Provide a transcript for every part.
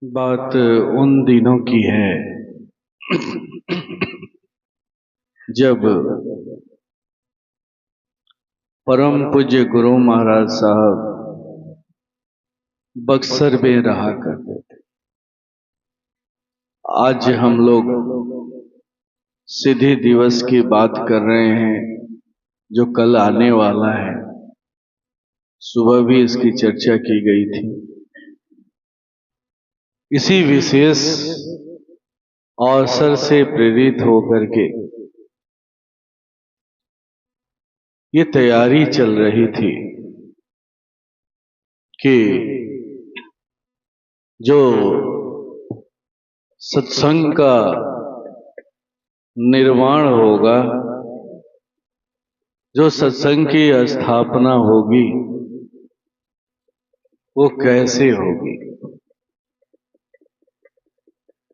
बात उन दिनों की है जब परम पूज्य गुरु महाराज साहब बक्सर में रहा करते थे। आज हम लोग सिद्धि दिवस की बात कर रहे हैं जो कल आने वाला है। सुबह भी इसकी चर्चा की गई थी। इसी विशेष अवसर से प्रेरित होकर के ये तैयारी चल रही थी कि जो सत्संग का निर्माण होगा, जो सत्संग की स्थापना होगी, वो कैसे होगी,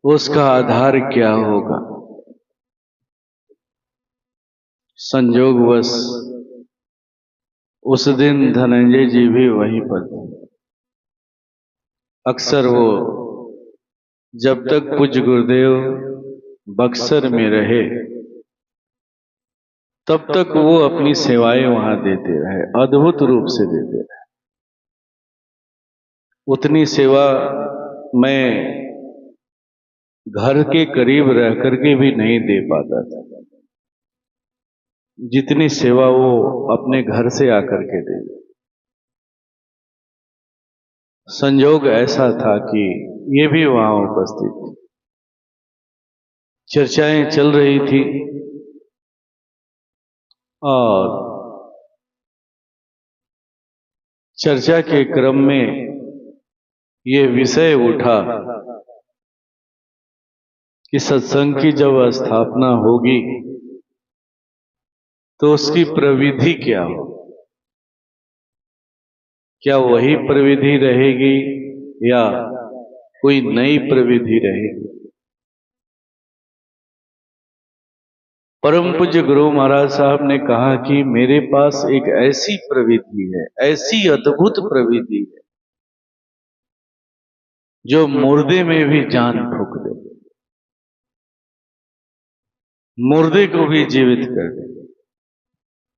उसका आधार क्या होगा। संयोगवश उस दिन धनंजय जी भी वहीं पर थे। अक्सर वो जब तक पूज्य गुरुदेव बक्सर में रहे तब तक वो अपनी सेवाएं वहां देते रहे, अद्भुत रूप से देते रहे। उतनी सेवा मैं घर के करीब रह करके भी नहीं दे पाता था जितनी सेवा वो अपने घर से आकर के दे। संयोग ऐसा था कि ये भी वहां उपस्थित थे। चर्चाएं चल रही थी और चर्चा के क्रम में ये विषय उठा कि सत्संग की जब स्थापना होगी तो उसकी प्रविधि क्या हो, क्या वही प्रविधि रहेगी या कोई नई प्रविधि रहेगी। परम पूज्य गुरु महाराज साहब ने कहा कि मेरे पास एक ऐसी प्रविधि है, ऐसी अद्भुत प्रविधि है जो मुर्दे में भी जान फूंक दे, मुर्दे को भी जीवित कर दे।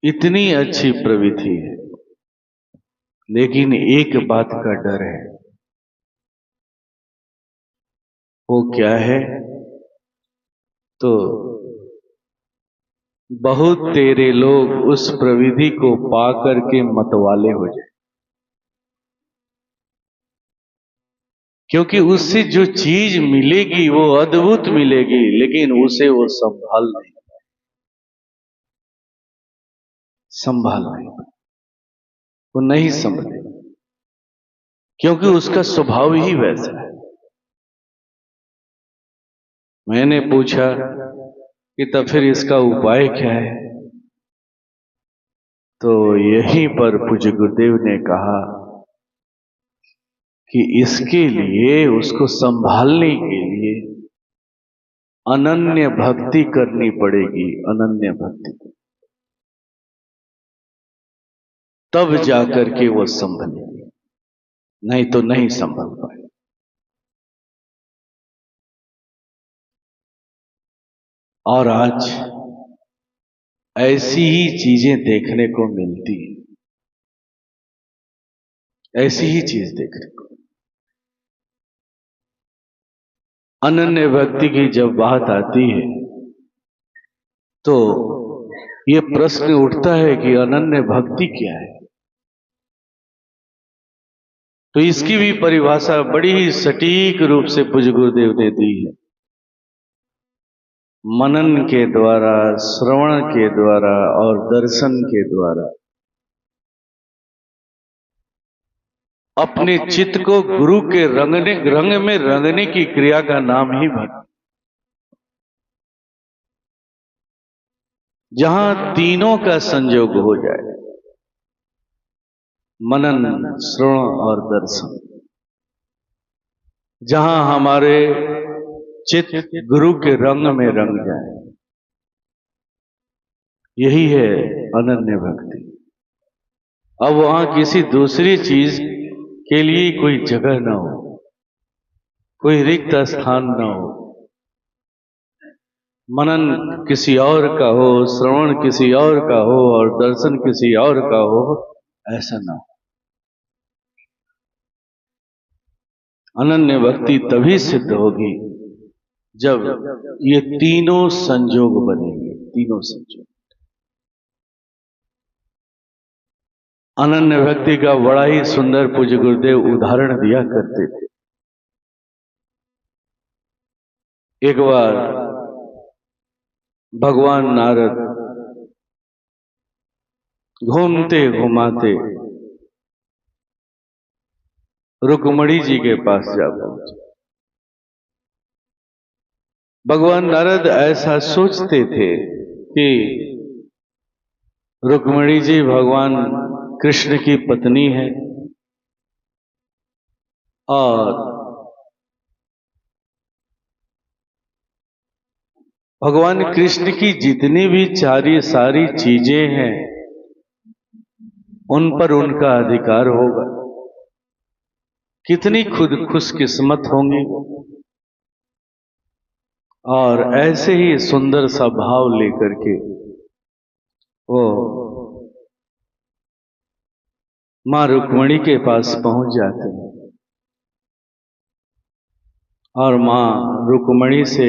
इतनी अच्छी प्रविधि है, लेकिन एक बात का डर है। वो क्या है? तो बहुत तेरे लोग उस प्रविधि को पा करके मतवाले हो जाए, क्योंकि उससे जो चीज मिलेगी वो अद्भुत मिलेगी, लेकिन उसे वो संभाल नहीं पाए, वो नहीं संभले, क्योंकि उसका स्वभाव ही वैसा है। मैंने पूछा कि तब फिर इसका उपाय क्या है? तो यहीं पर पूज्य गुरुदेव ने कहा कि इसके लिए, उसको संभालने के लिए अनन्य भक्ति करनी पड़ेगी। अनन्य भक्ति तब जाकर के वो संभलेगी, नहीं तो नहीं संभल पाए। और आज ऐसी ही चीजें देखने को मिलती हैं, ऐसी ही चीज देखने को। अनन्य भक्ति की जब बात आती है तो ये प्रश्न उठता है कि अनन्य भक्ति क्या है। तो इसकी भी परिभाषा बड़ी ही सटीक रूप से पूज्य गुरुदेव ने दी है। मनन के द्वारा, श्रवण के द्वारा और दर्शन के द्वारा अपने चित्त को गुरु के रंग में रंगने की क्रिया का नाम ही भक्ति। जहां तीनों का संयोग हो जाए, मनन, श्रवण और दर्शन, जहां हमारे चित्त गुरु के रंग में रंग जाए, यही है अनन्य भक्ति। अब वहां किसी दूसरी चीज के लिए कोई जगह ना हो, कोई रिक्त स्थान न हो, मनन किसी और का हो, श्रवण किसी और का हो और दर्शन किसी और का हो, ऐसा ना हो। अनन्य भक्ति तभी सिद्ध होगी जब ये तीनों संजोग बनेंगे। तीनों संजोग। अनन्य भक्ति का बड़ा ही सुंदर पूज्य गुरुदेव उदाहरण दिया करते थे। एक बार भगवान नारद घूमते घुमाते रुक्मणी जी के पास जा पहुंचे। भगवान नारद ऐसा सोचते थे कि रुक्मणी जी भगवान कृष्ण की पत्नी है और भगवान कृष्ण की जितनी भी सारी चीजें हैं उन पर उनका अधिकार होगा। कितनी खुद खुशकिस्मत होंगी और ऐसे ही सुंदर सा भाव लेकर के वो मां रुक्मणी के पास पहुंच जाते हैं और मां रुक्मणी से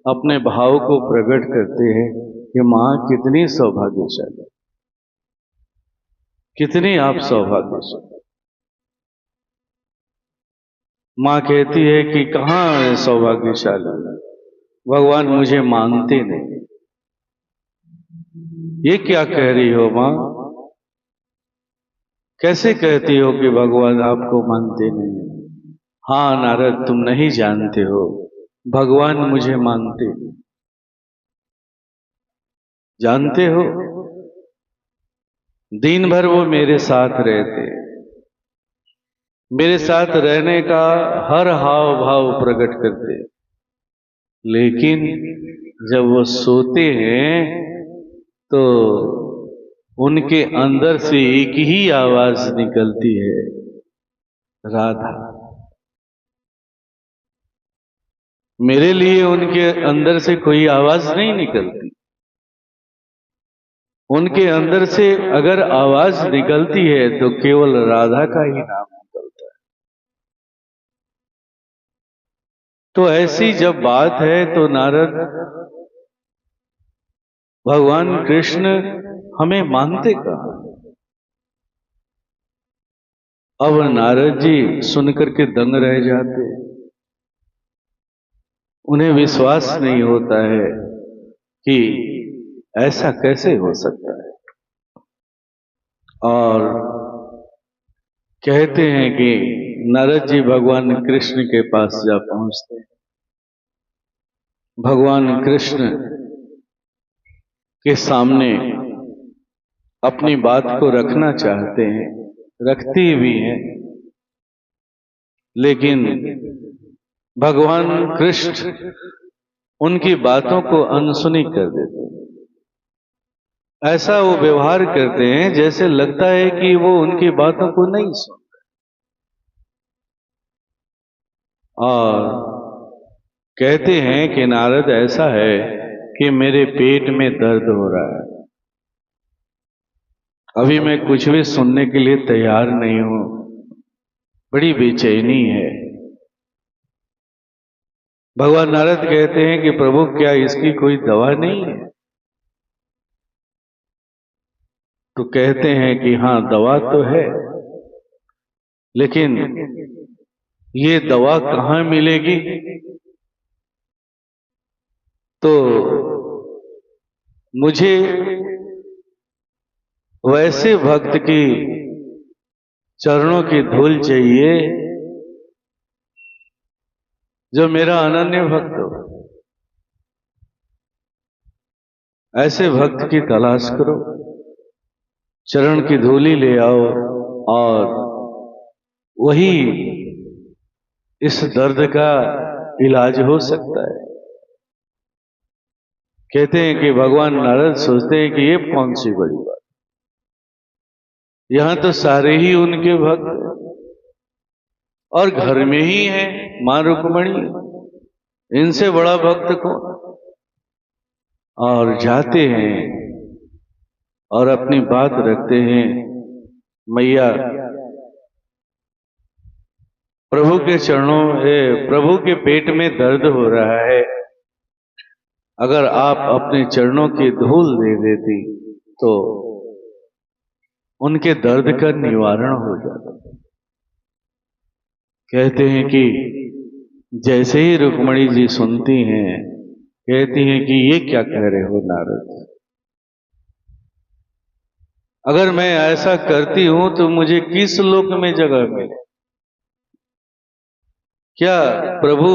अपने भाव को प्रकट करते हैं कि मां कितनी सौभाग्यशाली, कितनी आप सौभाग्यशाली। मां कहती है कि कहां है सौभाग्यशाली, भगवान मुझे मानते नहीं। ये क्या कह रही हो मां? कैसे कहती हो कि भगवान आपको मानते नहीं? हाँ नारद, तुम नहीं जानते हो, भगवान मुझे मानते नहीं। जानते हो, दिन भर वो मेरे साथ रहते, मेरे साथ रहने का हर हाव भाव प्रकट करते, लेकिन जब वो सोते हैं तो उनके अंदर से एक ही आवाज निकलती है, राधा। मेरे लिए उनके अंदर से कोई आवाज नहीं निकलती। उनके अंदर से अगर आवाज निकलती है तो केवल राधा का ही नाम निकलता है। तो ऐसी जब बात है तो नारद, भगवान कृष्ण हमें मानते कहां? अब नारद जी सुनकर के दंग रह जाते। उन्हें विश्वास नहीं होता है कि ऐसा कैसे हो सकता है, और कहते हैं कि नारद जी भगवान कृष्ण के पास जा पहुंचते हैं। भगवान कृष्ण के सामने अपनी बात को रखना चाहते हैं, रखती भी हैं, लेकिन भगवान कृष्ण उनकी बातों को अनसुनी कर देते हैं। ऐसा वो व्यवहार करते हैं जैसे लगता है कि वो उनकी बातों को नहीं सुन रहे, और कहते हैं कि नारद, ऐसा है कि मेरे पेट में दर्द हो रहा है, अभी मैं कुछ भी सुनने के लिए तैयार नहीं हूं, बड़ी बेचैनी है। भगवान नारद कहते हैं कि प्रभु, क्या इसकी कोई दवा नहीं है? तो कहते हैं कि हाँ, दवा तो है, लेकिन ये दवा कहाँ मिलेगी? तो मुझे वैसे भक्त की चरणों की धूल चाहिए जो मेरा अनन्य भक्त हो। ऐसे भक्त की तलाश करो, चरण की धूली ले आओ, और वही इस दर्द का इलाज हो सकता है। कहते हैं कि भगवान नारद सोचते हैं कि ये कौन सी बड़ी बात, यहां तो सारे ही उनके भक्त हैं और घर में ही है मां रुक्मणी, इनसे बड़ा भक्त कौन। और जाते हैं और अपनी बात रखते हैं, मैया प्रभु के चरणों प्रभु के पेट में दर्द हो रहा है, अगर आप अपने चरणों की धूल दे देती तो उनके दर्द का निवारण हो जाता। कहते हैं कि जैसे ही रुक्मणी जी सुनती हैं, कहती हैं कि ये क्या कह रहे हो नारद, अगर मैं ऐसा करती हूं तो मुझे किस लोक में जगह मिले। क्या प्रभु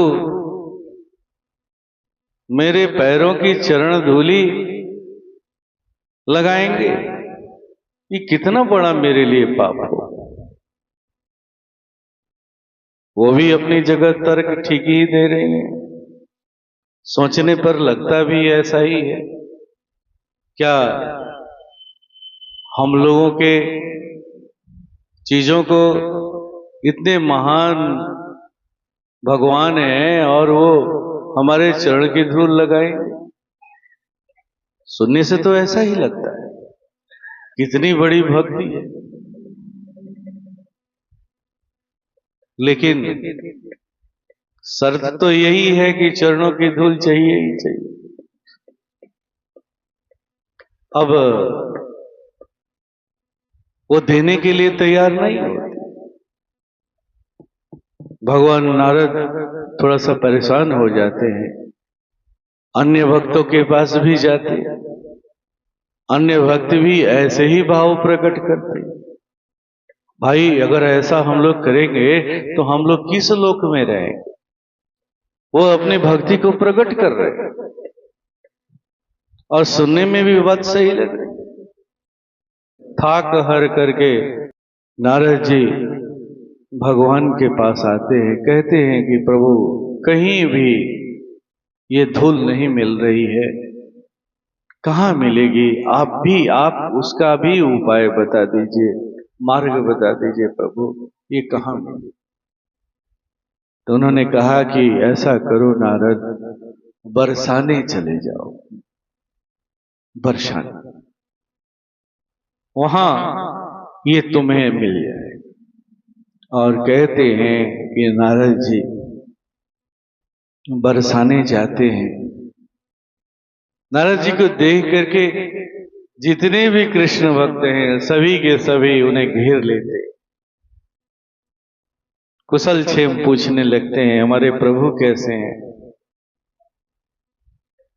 मेरे पैरों की चरण धूली लगाएंगे? ये कितना बड़ा मेरे लिए पाप हो। वो भी अपनी जगह तर्क ठीक ही दे रही हैं, सोचने पर लगता भी ऐसा ही है। क्या हम लोगों के चीजों को इतने महान भगवान हैं और वो हमारे चरण की धूल लगाएंगे? सुनने से तो ऐसा ही लगता है, कितनी बड़ी भक्ति है। लेकिन शर्त तो यही है कि चरणों की धूल चाहिए ही चाहिए। अब वो देने के लिए तैयार नहीं होते। भगवान नारद थोड़ा सा परेशान हो जाते हैं, अन्य भक्तों के पास भी जाते, अन्य भक्त भी ऐसे ही भाव प्रकट करते। भाई अगर ऐसा हम लोग करेंगे तो हम लोग किस लोक में रहेंगे। वो अपनी भक्ति को प्रकट कर रहे हैं और सुनने में भी बात सही लग रही। थाक हर करके नारद जी भगवान के पास आते हैं, कहते हैं कि प्रभु कहीं भी ये धूल नहीं मिल रही है, कहाँ मिलेगी? आप उसका भी उपाय बता दीजिए, मार्ग बता दीजिए प्रभु, ये कहाँ मिलेगी? तो उन्होंने कहा कि ऐसा करो नारद, बरसाने चले जाओ, बरसाने, वहां ये तुम्हें मिल जाए। और कहते हैं कि नारद जी बरसाने जाते हैं। नारद जी को देख करके जितने भी कृष्ण भक्त हैं सभी के सभी उन्हें घेर लेते, कुशल क्षेम पूछने लगते हैं, हमारे प्रभु कैसे हैं।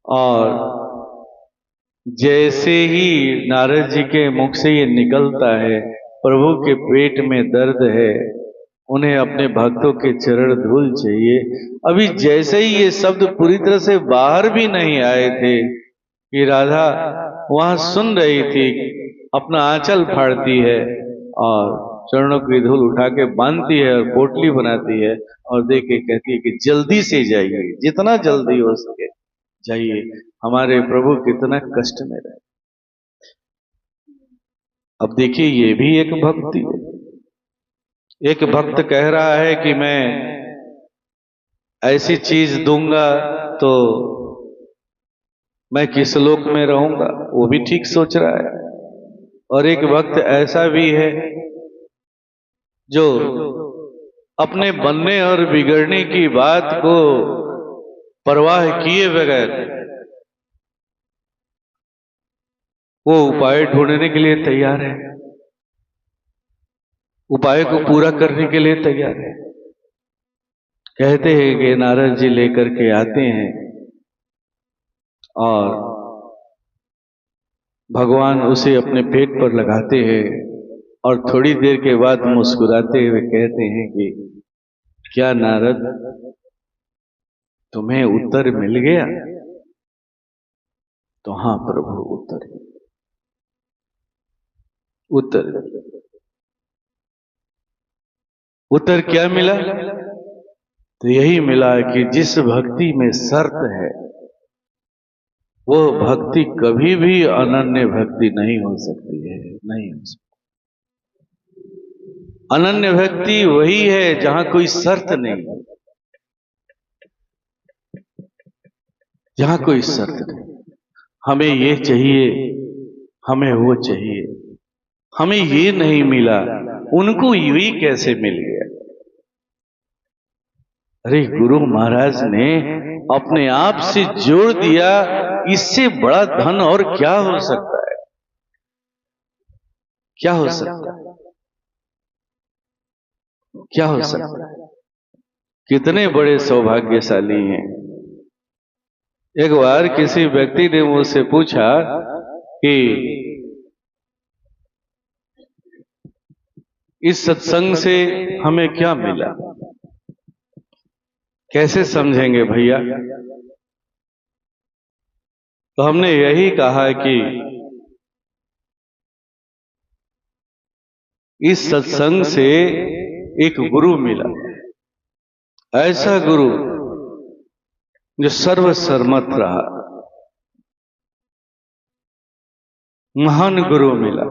और जैसे ही नारद जी के मुख से ये निकलता है, प्रभु के पेट में दर्द है, उन्हें अपने भक्तों के चरण धूल चाहिए, अभी जैसे ही ये शब्द पूरी तरह से बाहर भी नहीं आए थे कि राधा वहां सुन रही थी, अपना आंचल फाड़ती है और चरणों की धूल उठा के बांधती है और पोटली बनाती है और दे के कहती है कि जल्दी से जाइए, जितना जल्दी हो सके जाइए, हमारे प्रभु कितना कष्ट में रहे। अब देखिए ये भी एक भक्ति है। एक भक्त कह रहा है कि मैं ऐसी चीज दूंगा तो मैं किस लोक में रहूंगा, वो भी ठीक सोच रहा है। और एक भक्त ऐसा भी है जो अपने बनने और बिगड़ने की बात को परवाह किए बगैर वो उपाय ढूंढने के लिए तैयार है, उपाय को पूरा करने के लिए तैयार है। कहते हैं कि नारद जी लेकर के आते हैं और भगवान उसे अपने पेट पर लगाते हैं और थोड़ी देर के बाद मुस्कुराते हुए कहते हैं कि क्या नारद तुम्हें उत्तर मिल गया? तो हाँ प्रभु, उत्तर क्या मिला? तो यही मिला कि जिस भक्ति में शर्त है वो भक्ति कभी भी अनन्य भक्ति नहीं हो सकती है, नहीं हो सकती। अनन्य भक्ति वही है जहां कोई शर्त नहीं, जहां कोई शर्त नहीं। हमें ये चाहिए, हमें वो चाहिए, हमें ये नहीं मिला, उनको ये कैसे मिल गया। अरे गुरु महाराज ने अपने आप से जोड़ दिया, इससे बड़ा धन और क्या हो सकता है, क्या हो सकता है, क्या हो सकता है। कितने बड़े सौभाग्यशाली हैं। एक बार किसी व्यक्ति ने मुझसे पूछा कि इस सत्संग से हमें क्या मिला, कैसे समझेंगे भैया। तो हमने यही कहा कि इस सत्संग से एक गुरु मिला, ऐसा गुरु जो सर्वसम्मत रहा, महान गुरु मिला।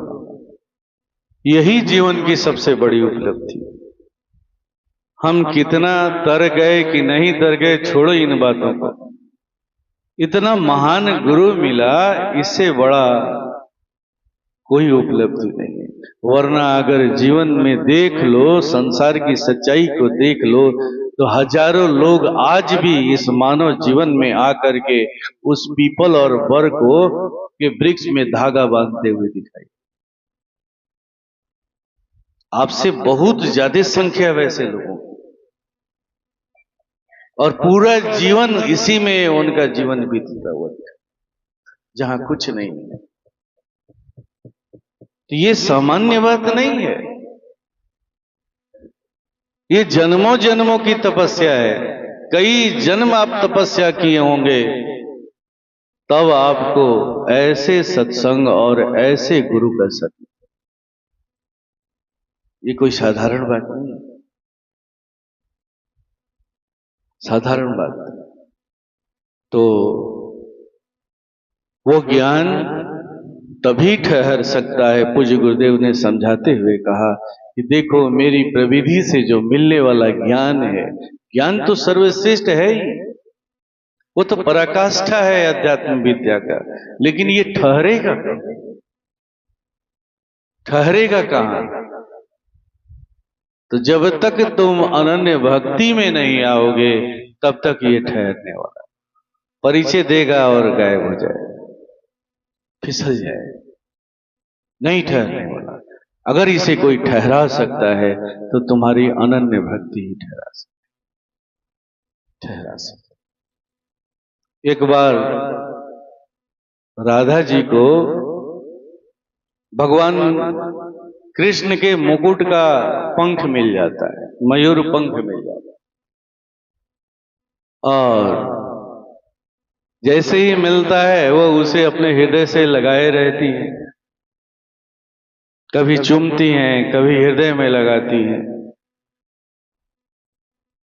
यही जीवन की सबसे बड़ी उपलब्धि। हम कितना तर गए कि नहीं तर गए, छोड़ो इन बातों को। इतना महान गुरु मिला, इससे बड़ा कोई उपलब्धि नहीं है। वरना अगर जीवन में देख लो, संसार की सच्चाई को देख लो, तो हजारों लोग आज भी इस मानव जीवन में आकर के उस पीपल और बर को के वृक्ष में धागा बांधते हुए दिखाई। आपसे बहुत ज्यादा संख्या वैसे लोगों, और पूरा जीवन इसी में उनका जीवन बीतता हुआ है, जहां कुछ नहीं है। तो ये सामान्य बात नहीं है, ये जन्मों जन्मों की तपस्या है। कई जन्म आप तपस्या किए होंगे, तब आपको ऐसे सत्संग और ऐसे गुरु का सत्संग, ये कोई साधारण बात नहीं है, साधारण बात नहीं। तो वो ज्ञान तभी ठहर सकता है, पूज्य गुरुदेव ने समझाते हुए कहा कि देखो मेरी प्रविधि से जो मिलने वाला ज्ञान है, ज्ञान तो सर्वश्रेष्ठ है ही, वो तो पराकाष्ठा है अध्यात्म विद्या का, लेकिन ये ठहरेगा कहाँ, ठहरेगा कहाँ। तो जब तक तुम अनन्य भक्ति में नहीं आओगे, तब तक ये ठहरने वाला, परिचय देगा और गायब हो जाए, फिसल जाए, नहीं ठहरने वाला। अगर इसे कोई ठहरा सकता है तो तुम्हारी अनन्य भक्ति ही ठहरा सकती। एक बार राधा जी को भगवान कृष्ण के मुकुट का पंख मिल जाता है, मयूर पंख मिल जाता है, और जैसे ही मिलता है वो उसे अपने हृदय से लगाए रहती है, कभी चूमती हैं, कभी हृदय में लगाती हैं।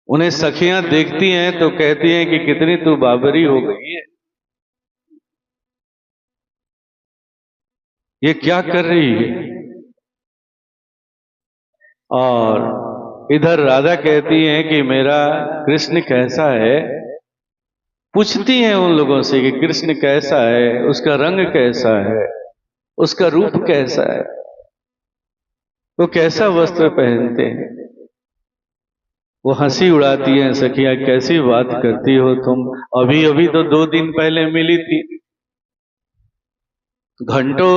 उन्हें सखियां देखती हैं तो कहती हैं कि कितनी तू बाबरी हो गई है, ये क्या कर रही है। और इधर राधा कहती हैं कि मेरा कृष्ण कैसा है, पूछती हैं उन लोगों से कि कृष्ण कैसा है, उसका रंग कैसा है, उसका रूप कैसा है, वो कैसा वस्त्र पहनते हैं। वो हंसी उड़ाती हैं, सखियां कैसी बात करती हो तुम, अभी अभी तो 2 दिन पहले मिली थी, घंटों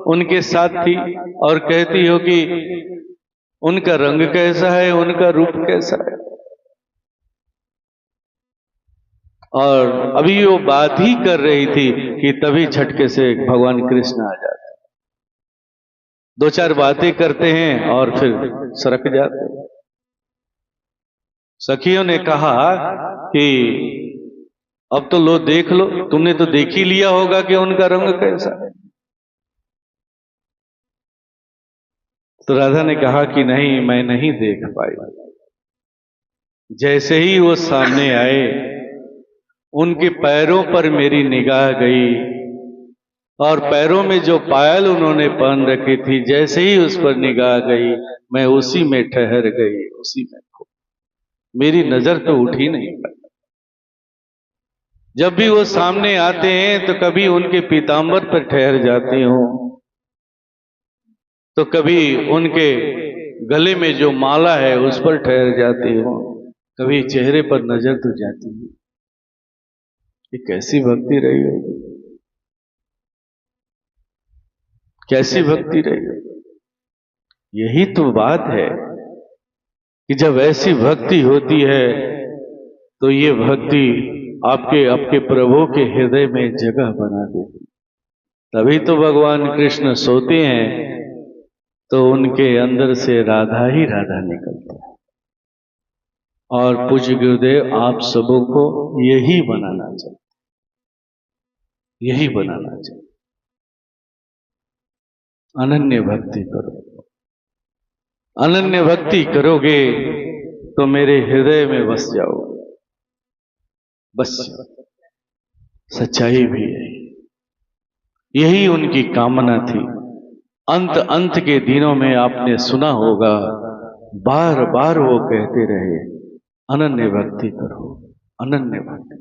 उनके साथ थी, और कहती हो कि उनका रंग कैसा है, उनका रूप कैसा है। और अभी वो बात ही कर रही थी कि तभी झटके से भगवान कृष्ण आ जाते, 2-4 बातें करते हैं और फिर सरक जाते हैं। सखियों ने कहा कि अब तो लो देख लो, तुमने तो देख ही लिया होगा कि उनका रंग कैसा है। तो राधा ने कहा कि नहीं, मैं नहीं देख पाई। जैसे ही वो सामने आए, उनके पैरों पर मेरी निगाह गई, और पैरों में जो पायल उन्होंने पहन रखी थी, जैसे ही उस पर निगाह गई, मैं उसी में ठहर गई, उसी में खो, मेरी नजर तो उठी नहीं। जब भी वो सामने आते हैं तो कभी उनके पीतांबर पर ठहर जाती हूँ, तो कभी उनके गले में जो माला है उस पर ठहर जाती हूँ, कभी चेहरे पर नजर तो जाती है। ये कैसी भक्ति रही होगी, कैसी भक्ति रही होगी। यही तो बात है कि जब ऐसी भक्ति होती है तो ये भक्ति आपके आपके प्रभु के हृदय में जगह बना देती। तभी तो भगवान कृष्ण सोते हैं तो उनके अंदर से राधा ही राधा निकलता है। और पूज्य गुरुदेव आप सबों को यही बनाना चाहिए, यही बनाना चाहिए। अनन्य भक्ति करो, अनन्य भक्ति करोगे तो मेरे हृदय में बस जाओगे। बस सच्चाई भी है, यही उनकी कामना थी। अंत के दिनों में आपने सुना होगा, बार बार वो कहते रहे, अनन्य भक्ति करो, अनन्य भक्ति।